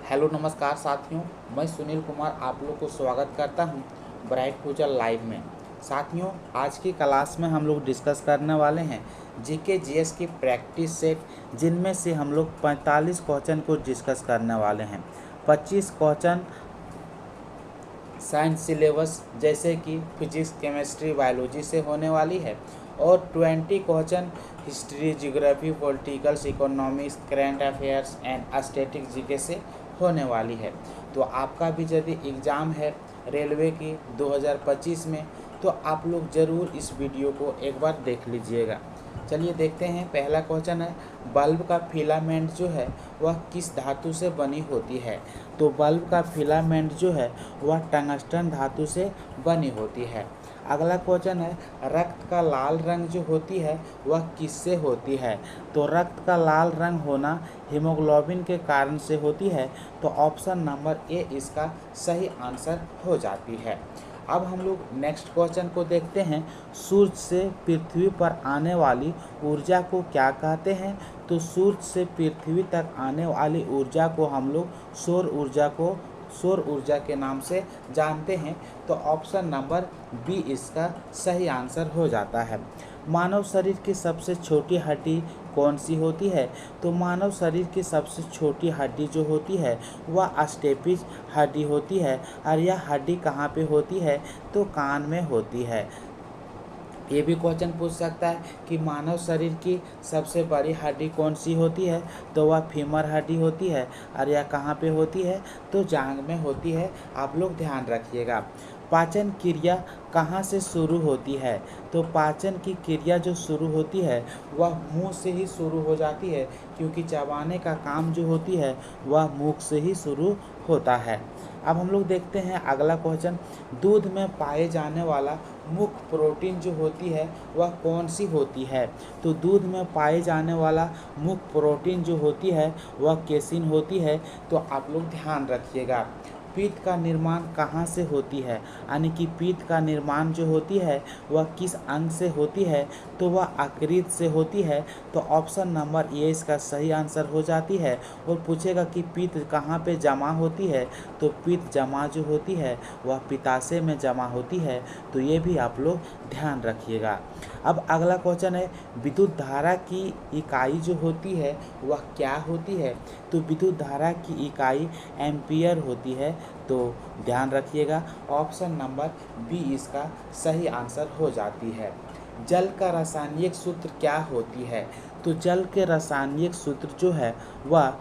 Hello नमस्कार साथियों, मैं सुनील कुमार आप लोग को स्वागत करता हूं ब्राइट फ्यूचर लाइव में। साथियों, आज की क्लास में हम लोग डिस्कस करने वाले हैं जीके जीएस की प्रैक्टिस सेट, जिनमें से हम लोग 45 क्वेश्चन को डिस्कस करने वाले हैं। 25 क्वेश्चन साइंस सिलेबस जैसे कि फिजिक्स, केमिस्ट्री, बायोलॉजी से होने वाली है और 20 question history, geography, politicals, economics, current affairs and static GK से होने वाली है। तो आपका भी यदि एग्ज़ाम है रेलवे की 2025 में, तो आप लोग ज़रूर इस वीडियो को एक बार देख लीजिएगा। चलिए देखते हैं। पहला क्वेश्चन है, बल्ब का फिलामेंट जो है वह किस धातु से बनी होती है? तो बल्ब का फिलामेंट जो है वह टंगस्टन धातु से बनी होती है। अगला क्वेश्चन है, रक्त का लाल रंग जो होती है वह किससे होती है? तो रक्त का लाल रंग होना हीमोग्लोबिन के कारण से होती है। तो ऑप्शन नंबर ए इसका सही आंसर हो जाती है। अब हम लोग नेक्स्ट क्वेश्चन को देखते हैं, सूर्य से पृथ्वी पर आने वाली ऊर्जा को क्या कहते हैं? तो सूर्य से पृथ्वी तक आने वाली ऊर्जा को हम लोग सौर ऊर्जा के नाम से जानते हैं। तो ऑप्शन नंबर बी इसका सही आंसर हो जाता है। मानव शरीर की सबसे छोटी हड्डी कौन सी होती है? तो मानव शरीर की सबसे छोटी हड्डी जो होती है वह स्टेपिज हड्डी होती है। और यह हड्डी कहाँ पे होती है? तो कान में होती है। ये भी क्वेश्चन पूछ सकता है कि मानव शरीर की सबसे बड़ी हड्डी कौन सी होती है? तो वह फीमर हड्डी होती है। और यह कहाँ पे होती है? तो जांघ में होती है। आप लोग ध्यान रखिएगा। पाचन क्रिया कहाँ से शुरू होती है? तो पाचन की क्रिया जो शुरू होती है वह मुंह से ही शुरू हो जाती है, क्योंकि चबाने का काम जो होती है वह मुख से ही शुरू होता है। अब हम लोग देखते हैं अगला क्वेश्चन, दूध में पाए जाने वाला मुख्य प्रोटीन जो होती है वह कौन सी होती है? तो दूध में पाए जाने वाला मुख्य प्रोटीन जो होती है वह केसिन होती है। तो आप लोग ध्यान रखिएगा। पीत का निर्माण कहाँ से होती है? यानी कि पीत का निर्माण जो होती है वह किस अंग से होती है? तो वह यकृत से होती है। तो ऑप्शन नंबर ए इसका सही आंसर हो जाती है। और पूछेगा कि पीत कहाँ पे जमा होती है? तो पीत जमा जो होती है वह पित्ताशय में जमा होती है। तो ये भी आप लोग ध्यान रखिएगा। अब अगला क्वेश्चन है, विद्युत धारा की इकाई जो होती है वह क्या होती है? तो विद्युत धारा की इकाई एम्पियर होती है। तो ध्यान रखिएगा, ऑप्शन नंबर बी इसका सही आंसर हो जाती है। जल का रासायनिक सूत्र क्या होती है? तो जल के रासायनिक सूत्र जो है वह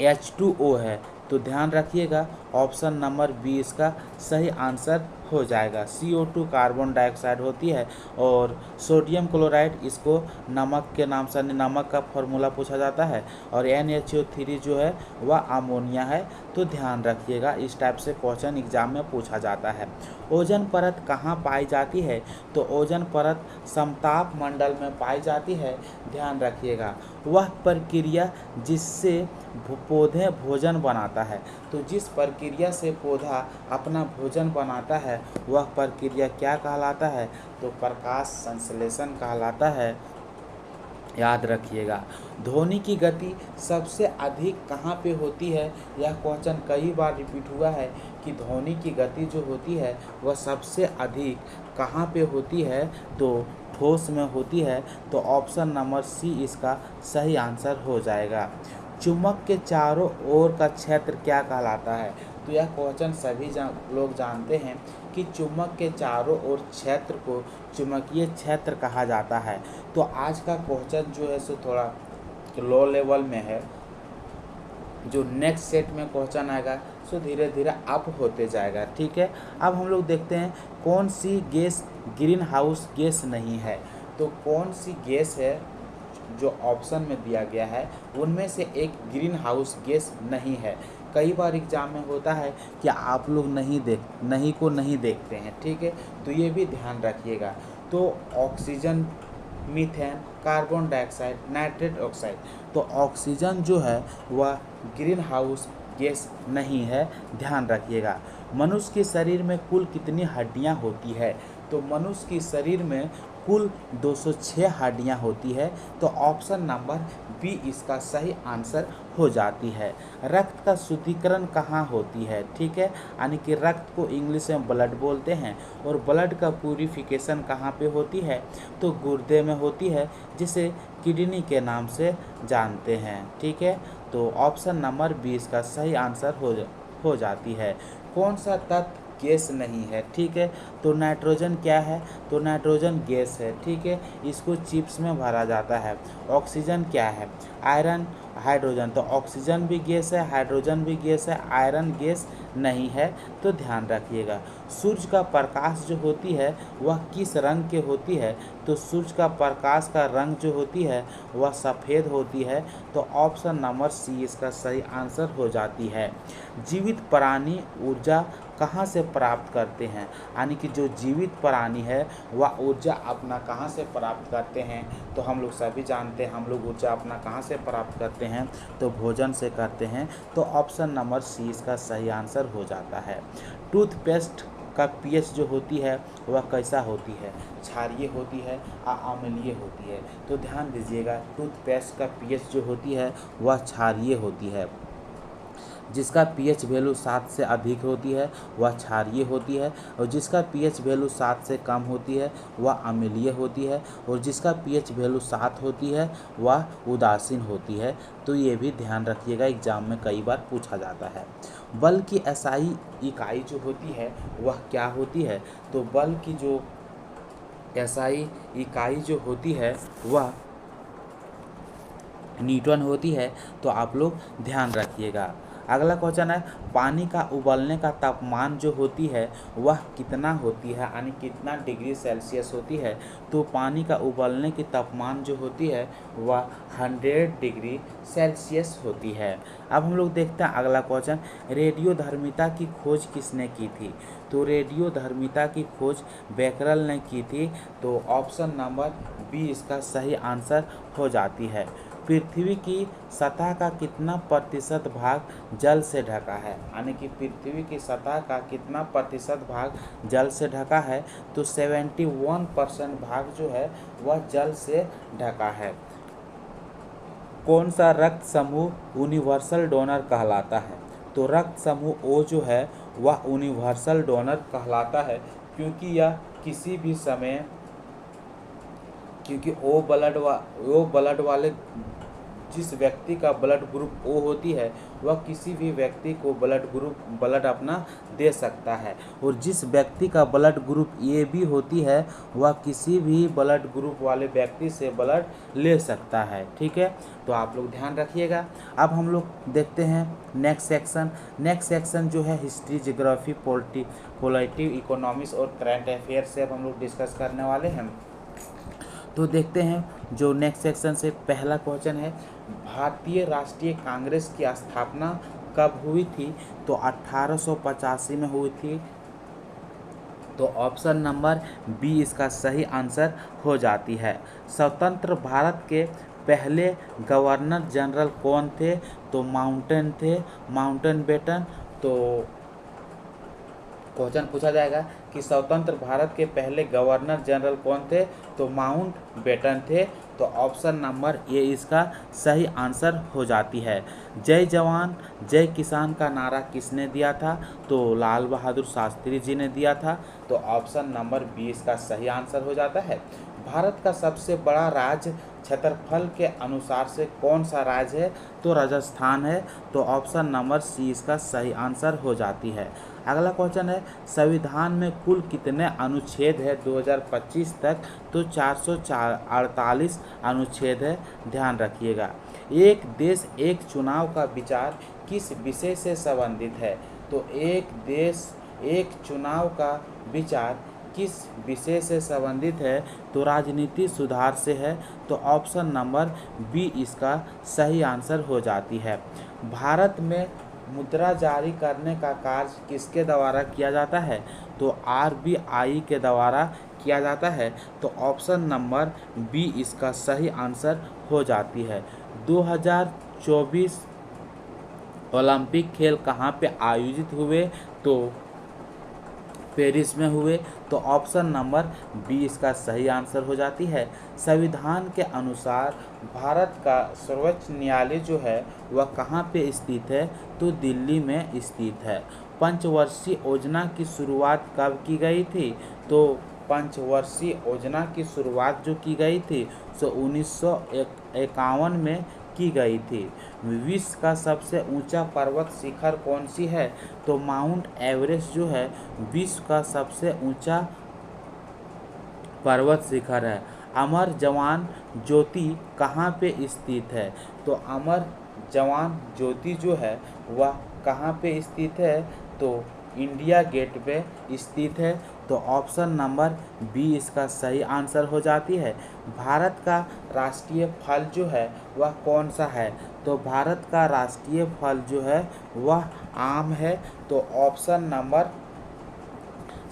H2O है। तो ध्यान रखिएगा, ऑप्शन नंबर बी इसका सही आंसर हो जाएगा। CO2 कार्बन डाइऑक्साइड होती है और सोडियम क्लोराइड इसको नमक के नाम से, नमक का फॉर्मूला पूछा जाता है। और NaCO3 जो है वह अमोनिया है। तो ध्यान रखिएगा, इस टाइप से क्वेश्चन एग्जाम में पूछा जाता है। ओजोन परत कहाँ पाई जाती है? तो ओजोन परत समताप मंडल में पाई जाती है। ध्यान रखिएगा, वह प्रक्रिया जिससे पौधे भोजन बनाता है। तो जिस प्रक्रिया से पौधा अपना भोजन बनाता है वह प्रक्रिया क्या कहलाता है? तो प्रकाश संश्लेषण कहलाता है। याद रखिएगा। ध्वनि की गति सबसे अधिक कहाँ पे होती है? यह क्वेश्चन कई बार रिपीट हुआ है कि ध्वनि की गति जो होती है वह सबसे अधिक कहाँ पे होती है? तो ठोस में होती है। तो ऑप्शन नंबर सी इसका सही आंसर हो जाएगा। चुंबक के चारों ओर का क्षेत्र क्या कहलाता है? तो यह क्वेश्चन सभी लोग जानते हैं कि चुंबक के चारों ओर क्षेत्र को चुंबकीय क्षेत्र कहा जाता है। तो आज का क्वेश्चन जो है सो थोड़ा लो लेवल में है। जो नेक्स्ट सेट में क्वेश्चन आएगा सो धीरे धीरे अप होते जाएगा। ठीक है। अब हम लोग देखते हैं कौन सी गैस ग्रीन हाउस गैस नहीं है। तो कौन सी गैस है जो ऑप्शन में दिया गया है उनमें से एक ग्रीन हाउस गैस नहीं है। कई बार एग्जाम में होता है कि आप लोग नहीं देखते हैं। ठीक है, तो ये भी ध्यान रखिएगा। तो oxygen, methane, carbon dioxide, nitrate oxide. तो ऑक्सीजन जो है वह ग्रीन हाउस गैस नहीं है। ध्यान रखिएगा। मनुष्य के शरीर में कुल कितनी हड्डियां होती है? तो मनुष्य के शरीर में कुल 206 हड्डियाँ होती है। तो ऑप्शन नंबर बी इसका सही आंसर हो जाती है। रक्त का शुद्धिकरण कहाँ होती है, ठीक है, यानी कि रक्त को इंग्लिश में ब्लड बोलते हैं, और ब्लड का प्यूरिफिकेशन कहाँ पे होती है, तो गुर्दे में होती है, जिसे किडनी के नाम से जानते हैं, ठीक है। तो ऑप्शन नंबर बी इसका सही आंसर हो जाती है। कौन सा तत्व गैस नहीं है, ठीक है, तो नाइट्रोजन क्या है, तो नाइट्रोजन गैस है, ठीक है, इसको चिप्स में भरा जाता है। ऑक्सीजन क्या है, आयरन, हाइड्रोजन, तो ऑक्सीजन भी गैस है, हाइड्रोजन भी गैस है, आयरन गैस नहीं है, तो ध्यान रखिएगा। सूर्य का प्रकाश जो होती है वह किस रंग के होती है, तो सूर्य का प्रकाश का रंग जो होती है वह सफ़ेद होती है। तो ऑप्शन नंबर सी इसका सही आंसर हो जाती है। जीवित प्राणी ऊर्जा कहाँ से प्राप्त करते हैं, यानी कि जो जीवित प्राणी है वह ऊर्जा अपना कहाँ से प्राप्त करते हैं, तो हम लोग सभी जानते हैं हम लोग ऊर्जा अपना कहाँ से प्राप्त करते हैं, तो भोजन से करते हैं। तो ऑप्शन नंबर सी इसका सही आंसर हो जाता है। टूथपेस्ट का पीएच जो होती है वह कैसा होती है, क्षारीय होती है या अम्लीय होती है, तो ध्यान दीजिएगा टूथपेस्ट का पीएच जो होती है वह क्षारीय होती है। जिसका पीएच वैल्यू 7 से अधिक होती है वह क्षारीय होती है, और जिसका पीएच वैल्यू 7 से कम होती है वह अम्लीय होती है, और जिसका पीएच वैल्यू 7 होती है वह उदासीन होती है। तो ये भी ध्यान रखिएगा, एग्जाम में कई बार पूछा जाता है। बल की एसआई इकाई जो होती है वह क्या होती है, तो बल की जो एसआई इकाई जो होती है वह न्यूटन होती है। तो आप लोग ध्यान रखिएगा। अगला क्वेश्चन है, पानी का उबलने का तापमान जो होती है वह कितना होती है, यानी कितना डिग्री सेल्सियस होती है, तो पानी का उबलने की तापमान जो होती है वह 100 डिग्री सेल्सियस होती है। अब हम लोग देखते हैं अगला क्वेश्चन, रेडियोधर्मिता की खोज किसने की थी, तो रेडियोधर्मिता की खोज बेकरल ने की थी। तो ऑप्शन नंबर बी इसका सही आंसर हो जाती है। पृथ्वी की सतह का कितना प्रतिशत भाग जल से ढका है, यानी कि पृथ्वी की सतह का कितना प्रतिशत भाग जल से ढका है, तो 71% भाग जो है वह जल से ढका है। कौन सा रक्त समूह यूनिवर्सल डोनर कहलाता है, तो रक्त समूह ओ जो है वह यूनिवर्सल डोनर कहलाता है, क्योंकि यह किसी भी समय, क्योंकि ओ ब्लड वाले जिस व्यक्ति का ब्लड ग्रुप ओ होती है वह किसी भी व्यक्ति को ब्लड अपना दे सकता है, और जिस व्यक्ति का ब्लड ग्रुप ए भी होती है वह किसी भी ब्लड ग्रुप वाले व्यक्ति से ब्लड ले सकता है, ठीक है। तो आप लोग ध्यान रखिएगा। अब हम लोग देखते हैं नेक्स्ट सेक्शन जो है हिस्ट्री, ज्योग्राफी, पॉलिटिव, इकोनॉमिक्स और करंट अफेयर से अब हम लोग डिस्कस करने वाले हैं। तो देखते हैं जो नेक्स्ट सेक्शन से पहला क्वेश्चन है, भारतीय राष्ट्रीय कांग्रेस की स्थापना कब हुई थी, तो 1885 में हुई थी। तो ऑप्शन नंबर बी इसका सही आंसर हो जाती है। स्वतंत्र भारत के पहले गवर्नर जनरल कौन थे, तो माउंटबेटन। तो क्वेश्चन पूछा जाएगा कि स्वतंत्र भारत के पहले गवर्नर जनरल कौन थे, तो माउंटबेटन थे। तो ऑप्शन नंबर ए इसका सही आंसर हो जाती है। जय जवान जय किसान का नारा किसने दिया था, तो लाल बहादुर शास्त्री जी ने दिया था। तो ऑप्शन नंबर बी इसका सही आंसर हो जाता है। भारत का सबसे बड़ा राज्य क्षेत्रफल के अनुसार से कौन सा राज्य है, तो राजस्थान है। तो ऑप्शन नंबर सी इसका सही आंसर हो जाती है। अगला क्वेश्चन है, संविधान में कुल कितने अनुच्छेद है 2025 तक, तो 448 अनुच्छेद है, ध्यान रखिएगा। एक देश एक चुनाव का विचार किस विषय से संबंधित है, तो एक देश एक चुनाव का विचार किस विषय से संबंधित है, तो राजनीति सुधार से है। तो ऑप्शन नंबर बी इसका सही आंसर हो जाती है। भारत में मुद्रा जारी करने का कार्य किसके द्वारा किया जाता है, तो आरबीआई के द्वारा किया जाता है। तो ऑप्शन नंबर बी इसका सही आंसर हो जाती है। 2024 ओलंपिक खेल कहाँ पे आयोजित हुए, तो पेरिस में हुए। तो ऑप्शन नंबर बी इसका सही आंसर हो जाती है। संविधान के अनुसार भारत का सर्वोच्च न्यायालय जो है वह कहाँ पे स्थित है, तो दिल्ली में स्थित है। पंचवर्षीय योजना की शुरुआत कब की गई थी, तो पंचवर्षीय योजना की शुरुआत जो की गई थी सो 1951 में की गई थी। विश्व का सबसे ऊंचा पर्वत शिखर कौन सी है, तो माउंट एवरेस्ट जो है विश्व का सबसे ऊंचा पर्वत शिखर है। अमर जवान ज्योति कहाँ पे स्थित है, तो अमर जवान ज्योति जो है वह कहाँ पे स्थित है, तो इंडिया गेट पे स्थित है। तो ऑप्शन नंबर बी इसका सही आंसर हो जाती है। भारत का राष्ट्रीय फल जो है वह कौन सा है, तो भारत का राष्ट्रीय फल जो है वह आम है। तो ऑप्शन नंबर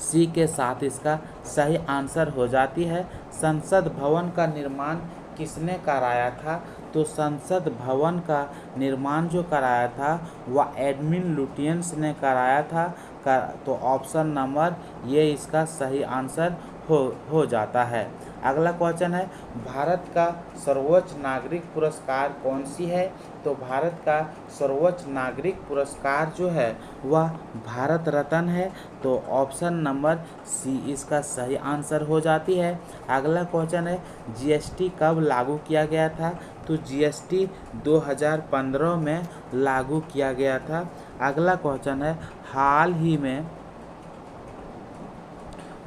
सी के साथ इसका सही आंसर हो जाती है। संसद भवन का निर्माण किसने कराया था, तो संसद भवन का निर्माण जो कराया था वह एडमिन लुटियंस ने कराया था। तो ऑप्शन नंबर ये इसका सही आंसर हो जाता है। अगला क्वेश्चन है, भारत का सर्वोच्च नागरिक पुरस्कार कौन सी है, तो भारत का सर्वोच्च नागरिक पुरस्कार जो है वह भारत रत्न है। तो ऑप्शन नंबर सी इसका सही आंसर हो जाती है। अगला क्वेश्चन है, जीएसटी कब लागू किया गया था, तो जीएसटी 2015 में लागू किया गया था। अगला क्वेश्चन है, हाल ही में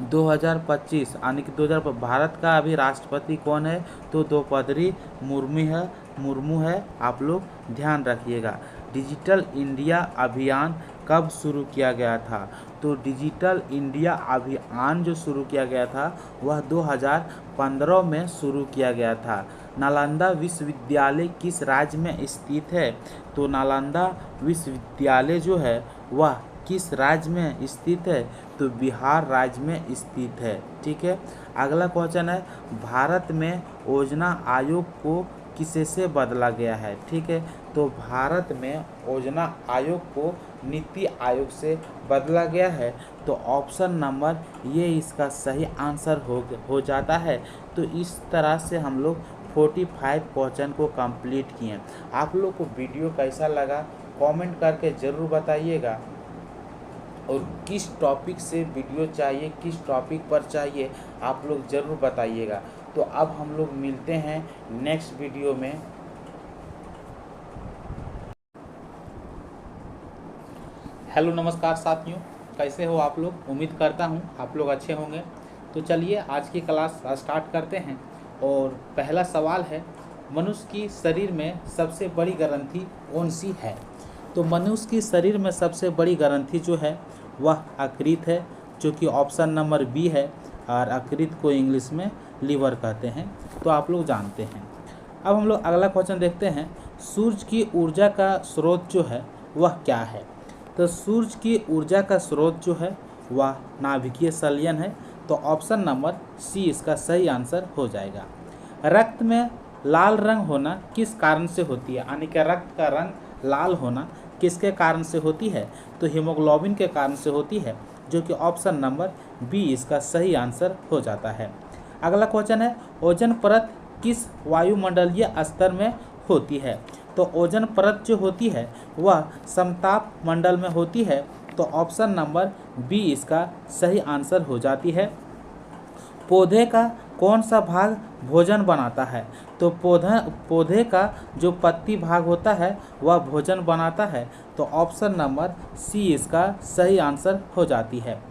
2025 यानी कि 2000 भारत का अभी राष्ट्रपति कौन है, तो द्रौपदी मुर्मू है। आप लोग ध्यान रखिएगा। डिजिटल इंडिया अभियान कब शुरू किया गया था, तो डिजिटल इंडिया अभियान जो शुरू किया गया था वह 2015 में शुरू किया गया था। नालंदा विश्वविद्यालय किस राज्य में स्थित है, तो नालंदा विश्वविद्यालय जो है वह किस राज्य में स्थित है, तो बिहार राज्य में स्थित है। ठीक है। अगला क्वेश्चन है, भारत में योजना आयोग को किसे से बदला गया है। ठीक है, तो भारत में योजना आयोग को नीति आयोग से बदला गया है। तो ऑप्शन नंबर ये इसका सही आंसर हो जाता है। तो इस तरह से हम लोग 45 क्वेश्चन को कंप्लीट किए। आप लोग को वीडियो कैसा लगा कमेंट करके ज़रूर बताइएगा, और किस टॉपिक से वीडियो चाहिए, किस टॉपिक पर चाहिए आप लोग ज़रूर बताइएगा। तो अब हम लोग मिलते हैं नेक्स्ट वीडियो में। हेलो नमस्कार साथियों, कैसे हो आप लोग। उम्मीद करता हूँ आप लोग अच्छे होंगे। तो चलिए आज की क्लास स्टार्ट करते हैं। और पहला सवाल है, मनुष्य की शरीर में सबसे बड़ी ग्रंथि कौन सी है। तो मनुष्य की शरीर में सबसे बड़ी ग्रंथि जो है वह यकृत है, जो कि ऑप्शन नंबर बी है। और यकृत को इंग्लिश में लीवर कहते हैं, तो आप लोग जानते हैं। अब हम लोग अगला क्वेश्चन देखते हैं, सूर्य की ऊर्जा का स्रोत जो है वह क्या है। तो सूर्य की ऊर्जा का स्रोत जो है वह नाभिकीय संलयन है। तो ऑप्शन नंबर सी इसका सही आंसर हो जाएगा। रक्त में लाल रंग होना किस कारण से होती है, यानी कि रक्त का रंग लाल होना किसके कारण से होती है, तो हीमोग्लोबिन के कारण से होती है, जो कि ऑप्शन नंबर बी इसका सही आंसर हो जाता है। अगला क्वेश्चन है, ओजोन परत किस वायुमंडलीय स्तर में होती है। तो ओजोन परत जो होती है वह समताप मंडल में होती है। तो ऑप्शन नंबर बी इसका सही आंसर हो जाती है। पौधे का कौन सा भाग भोजन बनाता है, तो पौधे का जो पत्ती भाग होता है वह भोजन बनाता है। तो ऑप्शन नंबर सी इसका सही आंसर हो जाती है।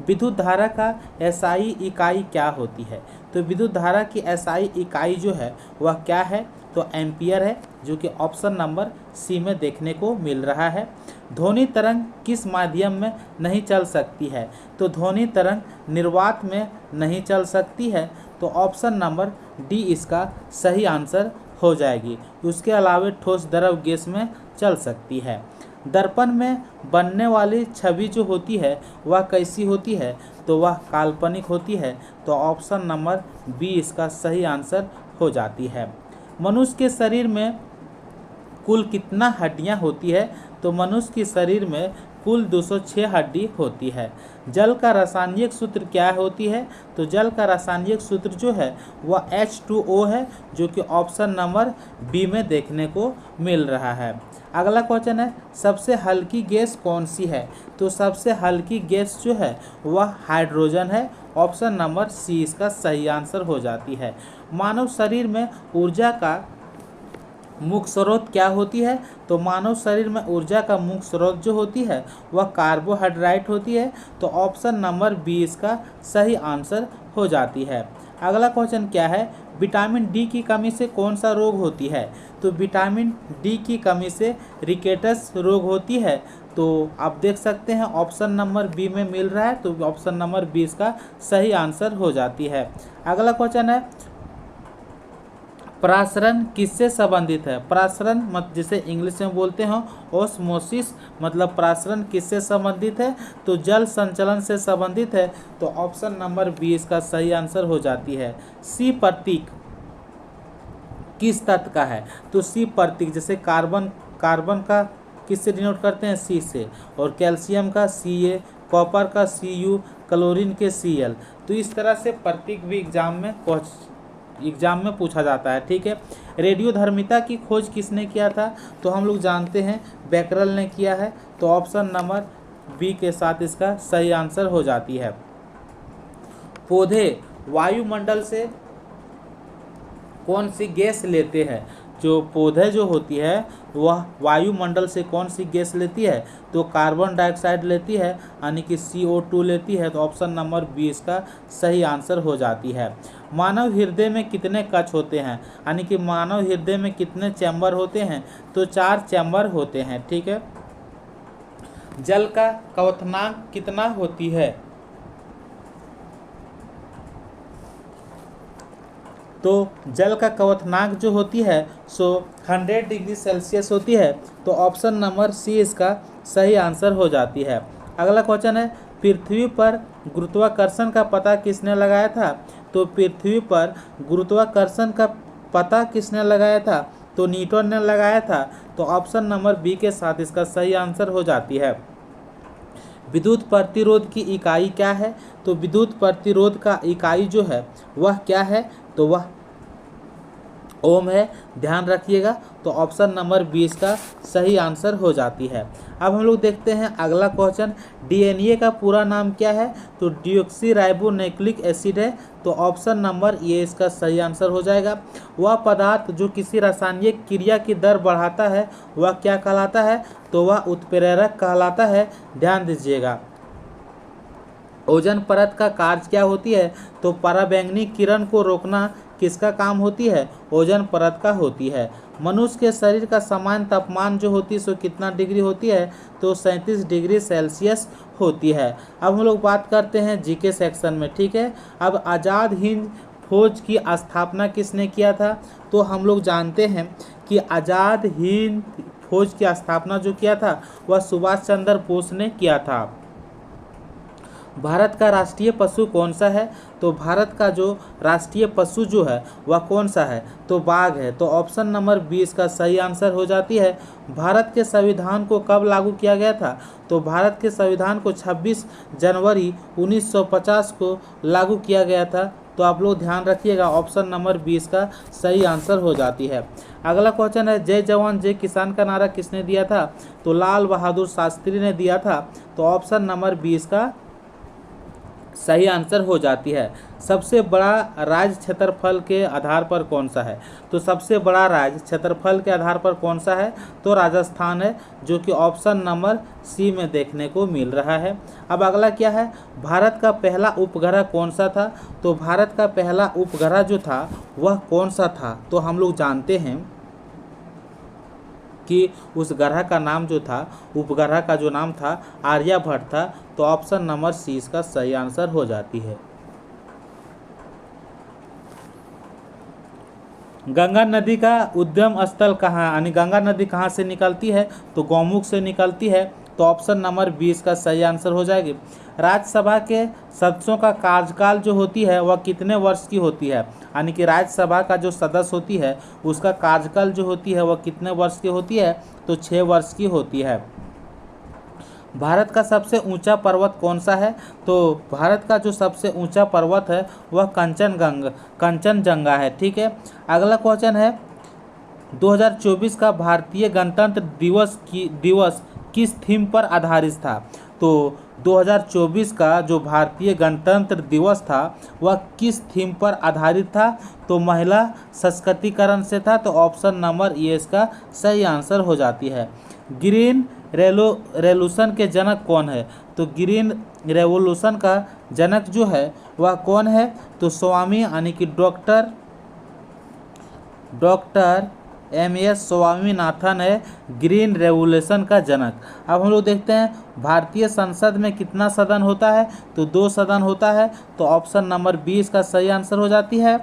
विद्युत धारा का एसआई इकाई क्या होती है, तो विद्युत धारा की एसआई इकाई जो है वह क्या है, तो एम्पियर है, जो कि ऑप्शन नंबर सी में देखने को मिल रहा है। ध्वनि तरंग किस माध्यम में नहीं चल सकती है, तो ध्वनि तरंग निर्वात में नहीं चल सकती है। तो ऑप्शन नंबर डी इसका सही आंसर हो जाएगी। उसके अलावा ठोस द्रव गैस में चल सकती है। दर्पण में बनने वाली छवि जो होती है वह कैसी होती है, तो वह काल्पनिक होती है। तो ऑप्शन नंबर बी इसका सही आंसर हो जाती है। मनुष्य के शरीर में कुल कितना हड्डियां होती है, तो मनुष्य के शरीर में कुल 206 हड्डी होती है। जल का रासायनिक सूत्र क्या होती है? तो जल का रासायनिक सूत्र जो है वह H2O है, जो कि ऑप्शन नंबर बी में देखने को मिल रहा है। अगला क्वेश्चन है, सबसे हल्की गैस कौन सी है? तो सबसे हल्की गैस जो है वह हाइड्रोजन है। ऑप्शन नंबर सी इसका सही आंसर हो जाती है। मानव शरीर में ऊर्जा का मुख्य स्रोत क्या होती है? तो मानव शरीर में ऊर्जा का मुख्य स्रोत जो होती है वह कार्बोहाइड्रेट होती है। तो ऑप्शन नंबर बी इसका सही आंसर हो जाती है। अगला क्वेश्चन क्या है, विटामिन डी की कमी से कौन सा रोग होती है? तो विटामिन डी की कमी से रिकेटस रोग होती है। तो आप देख सकते हैं ऑप्शन नंबर बी में मिल रहा है, तो ऑप्शन नंबर बी इसका सही आंसर हो जाती है। अगला क्वेश्चन है, प्रासरण किससे संबंधित है? प्रासरण जिसे इंग्लिश में बोलते हैं ऑस्मोसिस, मतलब प्रासरण किससे संबंधित है? तो जल संचलन से संबंधित है। तो ऑप्शन नंबर बी इसका सही आंसर हो जाती है। सी प्रतीक किस तत्व का है? तो सी प्रतीक जैसे कार्बन का किससे डिनोट करते हैं? सी से, और कैल्शियम का Ca, कॉपर का Cu, क्लोरीन के Cl। तो इस तरह से प्रतीक भी एग्जाम में पूछा जाता है। ठीक है। रेडियोधर्मिता की खोज किसने किया था? तो हम लोग जानते हैं बैकरल ने किया है। तो ऑप्शन नंबर बी के साथ इसका सही आंसर हो जाती है। पौधे वायुमंडल से कौन सी गैस लेते हैं? जो पौधे जो होती है वह वायुमंडल से कौन सी गैस लेती है? तो कार्बन डाइऑक्साइड लेती है, यानी कि CO2 लेती है। तो ऑप्शन नंबर बी इसका सही आंसर हो जाती है। मानव हृदय में कितने कक्ष होते हैं? यानी कि मानव हृदय में कितने चैम्बर होते हैं? तो 4 चैम्बर होते हैं। ठीक है। जल का क्वथनांक कितना होती है? तो जल का क्वथनांक जो होती है सो 100 डिग्री सेल्सियस होती है। तो ऑप्शन नंबर सी इसका सही आंसर हो जाती है। अगला क्वेश्चन है, पृथ्वी पर गुरुत्वाकर्षण का पता किसने लगाया था? तो पृथ्वी पर गुरुत्वाकर्षण का पता किसने लगाया था? तो न्यूटन ने लगाया था। तो ऑप्शन नंबर बी के साथ इसका सही आंसर हो जाती है। विद्युत प्रतिरोध की इकाई क्या है? तो विद्युत प्रतिरोध का इकाई जो है वह क्या है? तो वह ओम है, ध्यान रखिएगा। तो ऑप्शन नंबर 20 का सही आंसर हो जाती है। अब हम लोग देखते हैं अगला क्वेश्चन, DNA का पूरा नाम क्या है? तो डीऑक्सीराइबोन्यूक्लिक एसिड है। तो ऑप्शन नंबर ए इसका सही आंसर हो जाएगा। वह पदार्थ जो किसी रासायनिक क्रिया की दर बढ़ाता है वह क्या कहलाता है? तो वह उत्प्रेरक कहलाता है। ध्यान दीजिएगा। ओजोन परत का कार्य क्या होती है? तो पराबैंगनी किरण को रोकना किसका काम होती है? ओजोन परत का होती है। मनुष्य के शरीर का सामान्य तापमान जो होती है सो कितना डिग्री होती है? तो 37 डिग्री सेल्सियस होती है। अब हम लोग बात करते हैं जीके सेक्शन में। ठीक है। अब आज़ाद हिंद फौज की स्थापना किसने किया था? तो हम लोग जानते हैं कि आज़ाद हिंद फौज की स्थापना जो किया था वह सुभाष चंद्र बोस ने किया था। भारत का राष्ट्रीय पशु कौन सा है? तो भारत का जो राष्ट्रीय पशु जो है वह कौन सा है? तो बाघ है। तो ऑप्शन नंबर 20 का सही आंसर हो जाती है। भारत के संविधान को कब लागू किया गया था? तो भारत के संविधान को 26 जनवरी 1950 को लागू किया गया था। तो आप लोग ध्यान रखिएगा, ऑप्शन नंबर 20 का सही आंसर हो जाती है। अगला क्वेश्चन है, जय जवान जय किसान का नारा किसने दिया था? तो लाल बहादुर शास्त्री ने दिया था। तो ऑप्शन नंबर 20 का सही आंसर हो जाती है। सबसे बड़ा राज्य क्षेत्रफल के आधार पर कौन सा है? तो सबसे बड़ा राज्य क्षेत्रफल के आधार पर कौन सा है? तो राजस्थान है, जो कि ऑप्शन नंबर सी में देखने को मिल रहा है। अब अगला क्या है, भारत का पहला उपग्रह कौन सा था? तो भारत का पहला उपग्रह जो था वह कौन सा था? तो हम लोग जानते हैं कि उस ग्रह का नाम जो था, उपग्रह का जो नाम था आर्यभट्ट था। तो ऑप्शन नंबर सी इसका सही आंसर हो जाती है। गंगा नदी का उद्गम स्थल कहाँ है? यानी गंगा नदी कहाँ से निकलती है? तो गौमुख से निकलती है। तो ऑप्शन नंबर 20 का सही आंसर हो जाएगी। राज्यसभा के सदस्यों का कार्यकाल जो होती है वह कितने वर्ष की होती है? यानी कि राज्यसभा का जो सदस्य होती है उसका कार्यकाल जो होती है वह कितने वर्ष की होती है? तो 6 वर्ष की होती है। भारत का सबसे ऊंचा पर्वत कौन सा है? तो भारत का जो सबसे ऊंचा पर्वत है वह कंचनजंगा है। ठीक है। अगला क्वेश्चन है 2024 का भारतीय गणतंत्र दिवस किस थीम पर आधारित था? तो 2024 का जो भारतीय गणतंत्र दिवस था वह किस थीम पर आधारित था? तो महिला सशक्तिकरण से था। तो ऑप्शन नंबर ए इसका सही आंसर हो जाती है। ग्रीन रेवोल्यूशन के जनक कौन है? तो ग्रीन रेवोल्यूशन का जनक जो है वह कौन है? तो स्वामी यानी कि डॉक्टर एम.एस. स्वामीनाथन है ग्रीन रेवोल्यूशन का जनक। अब हम लोग देखते हैं भारतीय संसद में कितना सदन होता है? तो 2 सदन होता है। तो ऑप्शन नंबर बी इसका सही आंसर हो जाती है।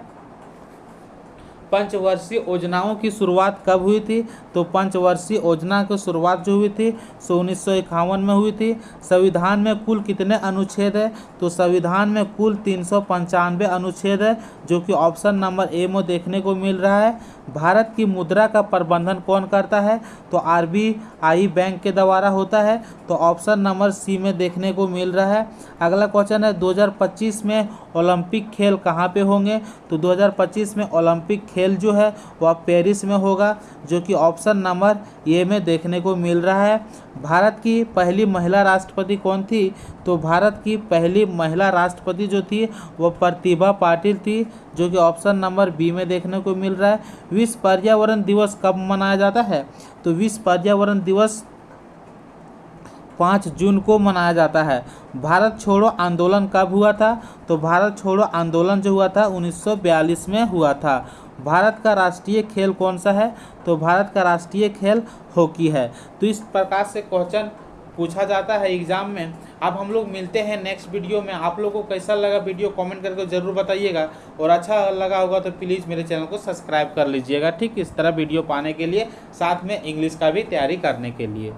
पंचवर्षीय योजनाओं की शुरुआत कब हुई थी? तो पंचवर्षीय योजना की शुरुआत जो हुई थी सो 1951 में हुई थी। संविधान में कुल कितने अनुच्छेद है? तो संविधान में कुल 395 अनुच्छेद है, जो कि ऑप्शन नंबर ए में देखने को मिल रहा है। भारत की मुद्रा का प्रबंधन कौन करता है? तो आरबीआई बैंक के द्वारा होता है। तो ऑप्शन नंबर सी में देखने को मिल रहा है। अगला क्वेश्चन है 2025 में ओलंपिक खेल कहाँ पे होंगे? तो 2025 में ओलंपिक खेल जो है वह पेरिस में होगा, जो कि ऑप्शन नंबर ए में देखने को मिल रहा है। भारत की पहली महिला राष्ट्रपति कौन थी? तो भारत की पहली महिला राष्ट्रपति जो थी वह प्रतिभा पाटिल थी, जो कि ऑप्शन नंबर बी में देखने को मिल रहा है। विश्व पर्यावरण दिवस कब मनाया जाता है? तो विश्व पर्यावरण दिवस 5 जून को मनाया जाता है। भारत छोड़ो आंदोलन कब हुआ था? तो भारत छोड़ो आंदोलन जो हुआ था 1942 में हुआ था। भारत का राष्ट्रीय खेल कौन सा है? तो भारत का राष्ट्रीय खेल हॉकी है। तो इस प्रकार से क्वेश्चन पूछा जाता है एग्जाम में। अब हम लोग मिलते हैं नेक्स्ट वीडियो में। आप लोगों को कैसा लगा वीडियो कमेंट करके ज़रूर बताइएगा, और अच्छा लगा होगा तो प्लीज़ मेरे चैनल को सब्सक्राइब कर लीजिएगा। ठीक, इस तरह वीडियो पाने के लिए, साथ में इंग्लिश का भी तैयारी करने के लिए।